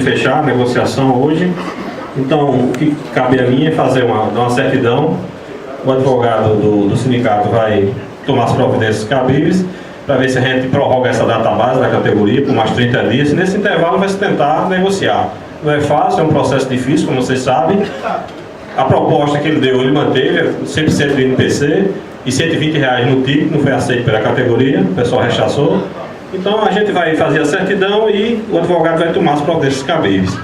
fechar a negociação hoje. Então, o que cabe a mim é fazer uma certidão. O advogado do sindicato vai tomar as providências cabíveis para ver se a gente prorroga essa data base da categoria por mais 30 dias. Nesse intervalo vai se tentar negociar. Não é fácil, é um processo difícil, como vocês sabem. A proposta que ele deu, ele manteve, 100% do INPC e R$120 no TIC, não foi aceito pela categoria, o pessoal rechaçou. Então a gente vai fazer a certidão e o advogado vai tomar as providências cabíveis.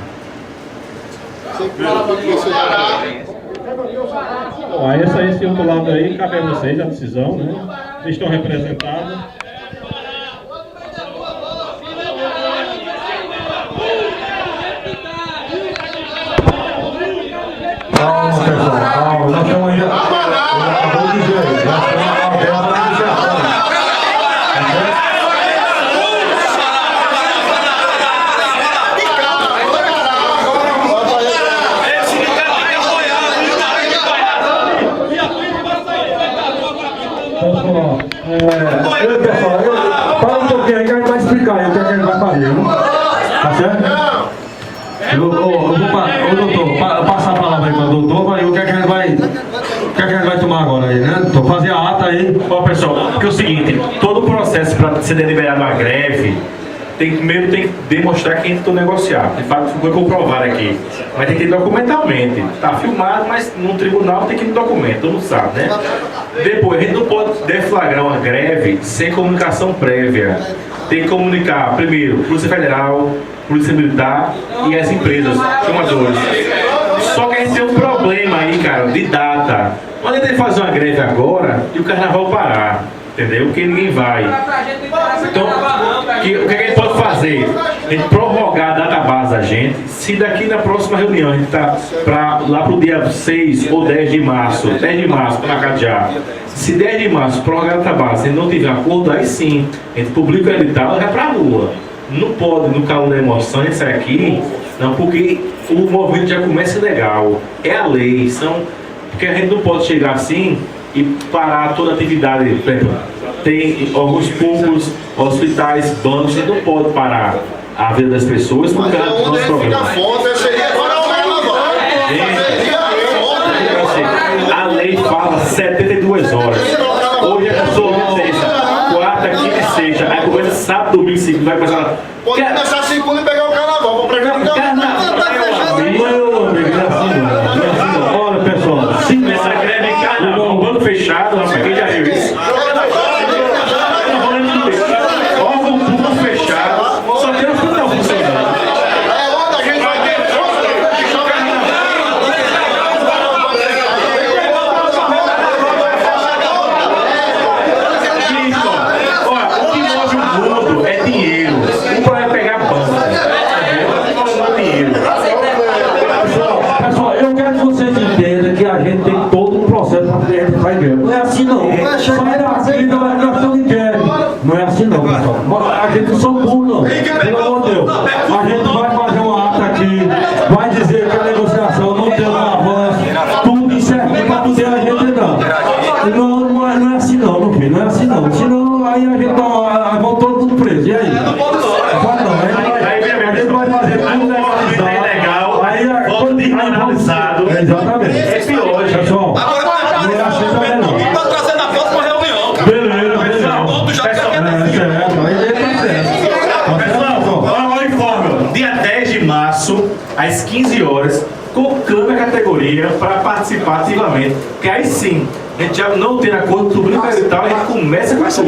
Bom, aí esse outro lado aí, cabe a vocês a decisão, né? Vocês estão representados. Calma, pessoal, calma, nós estamos ainda. Acabou de dizer, nós estamos abertos à negociação. Pessoal, para um pouquinho aí que a gente vai explicar aí o que a gente vai fazer, né? Tá certo? Doutor, passar a palavra aí para o doutor, o que é que a gente vai tomar agora aí, né? Doutor, fazer a ata aí. Bom, pessoal, porque é o seguinte, todo o processo para ser deliberado uma greve, primeiro tem que demonstrar quem tentou negociar. De fato, foi comprovado aqui. Mas tem que ter documentalmente. Está filmado, mas no tribunal tem que ir no documento, todo mundo sabe, né? Depois, a gente não pode deflagrar uma greve sem comunicação prévia. Tem que comunicar, primeiro, Polícia Federal, Polícia Militar e as empresas, chamadores. Só que a gente tem um problema aí, cara, de data. Não adianta ele fazer uma greve agora e o carnaval parar, entendeu? Porque ninguém vai. Então, o que a gente pode fazer? A gente prorrogar a data base da gente. Se daqui na próxima reunião a gente está lá para o dia 6 ou 10 de março, 10 de março, para marcar já. Se 10 de março prorrogar a data base e não tiver acordo, aí sim, a gente publica o edital e vai para a rua. Não pode, no calor da emoção, isso aqui, não, porque o movimento já começa ilegal. É a lei, porque a gente não pode chegar assim e parar toda a atividade. Por exemplo, tem alguns poucos hospitais, bancos, a gente não pode parar a vida das pessoas por causa do nosso problema. A lei fala 72 horas. Hoje é só terça, quarta, quinta e sexta. Aí começa sábado, domingo, segunda, vai começar. Pode começar segunda e pegar o carnaval. Vou prejudicar. Olha, pessoal, Se começar a greve em carnaval, banco fechado, rapaz, quem já viu isso? Órgão público fechado, só tem um hospital funcionando. Não é assim não. Sai daqui, nós estamos em greve. Não é assim não, pessoal. A gente não são burros não. Pelo amor de Deus. A gente vai fazer uma ata aqui, vai dizer que a negociação não teve um avanço, tudo certinho para poder a gente entrar. Não é assim não, meu filho. Não é assim não. Senão aí a gente vão todo mundo preso. E aí? Não pode não. A gente vai fazer tudo legalizado. Aí quando analisado. Exatamente. É pior, pessoal. Às 15 horas, colocando a categoria para participar ativamente, que aí sim, a gente já não tem acordo público e tal, a gente começa com isso.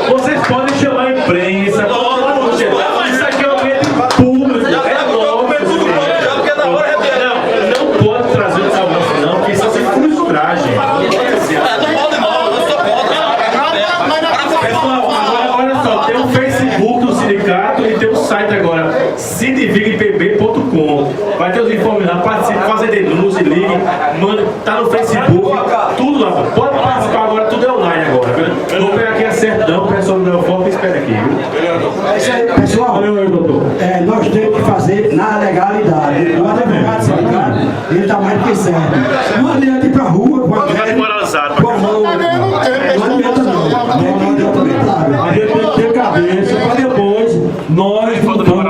Vocês podem chamar a imprensa, isso aqui é um evento público, não pode trazer o avanço não, porque isso é frustragem. Pessoal, olha só, tem um Facebook do sindicato e tem um site agora, sindivigpb.com. Vai ter os informes lá, participe, fazer denúncia, ligue, manda, tá no Facebook, tudo lá. Pode participar agora, tudo é online agora. Eu vou pegar aqui a certidão, o pessoal do meu foco espera aqui, viu? É isso aí, pessoal. Nós temos que fazer na legalidade. O advogado sindicato, ele está mais que certo. Não adianta ir para a rua, atrasado. Bom, não adianta não. Não adianta mesmo. A gente tem que ter cabeça para depois nós voltamos